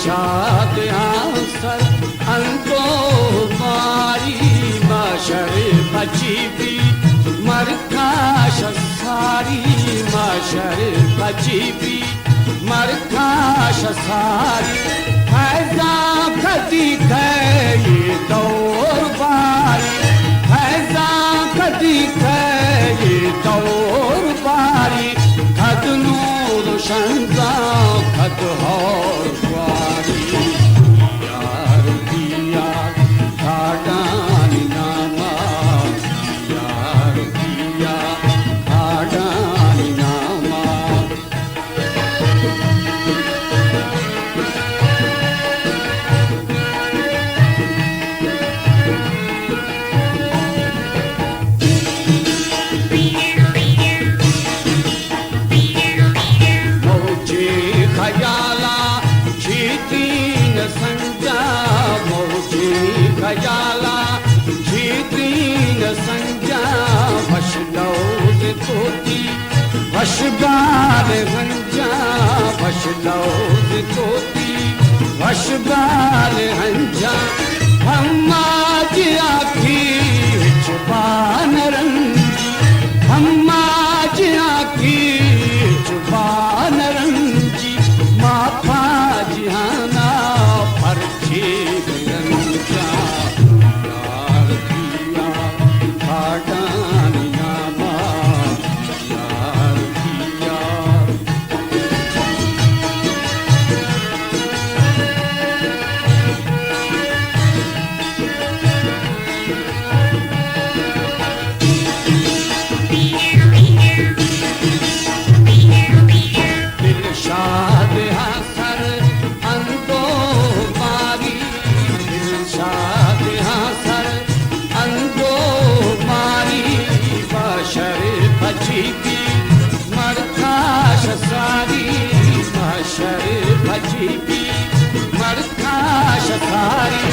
Dilshad answer अंदो मारी माशर बचीबी मरकाश सारी माशर बचीबी मरकाश सारी फैजा कदी गई दौर बारी फैजा कदी गई दौर बारी खद नूर शंजा खद और वारी यार दिया काटानी नामा यार दिया काटानी नामा खयाला जीती न संजा मौजी खयाला जीती न संजा वशलौज तोती वशबार हंजा वशलौज तोती वशबार हंजा हम्मा जी आखी चुबान रंजी हम्मा जी आखी चुबान रंजी माफा जिहाना फर्जी रंजा यार दिया काटानी नामा यार दिया दिलशाद हासर अंदो मारी दिलशाद हासर अंदो मारी बशर बचीबी मरकाश सारी बशर बचीबी मरकाश सारी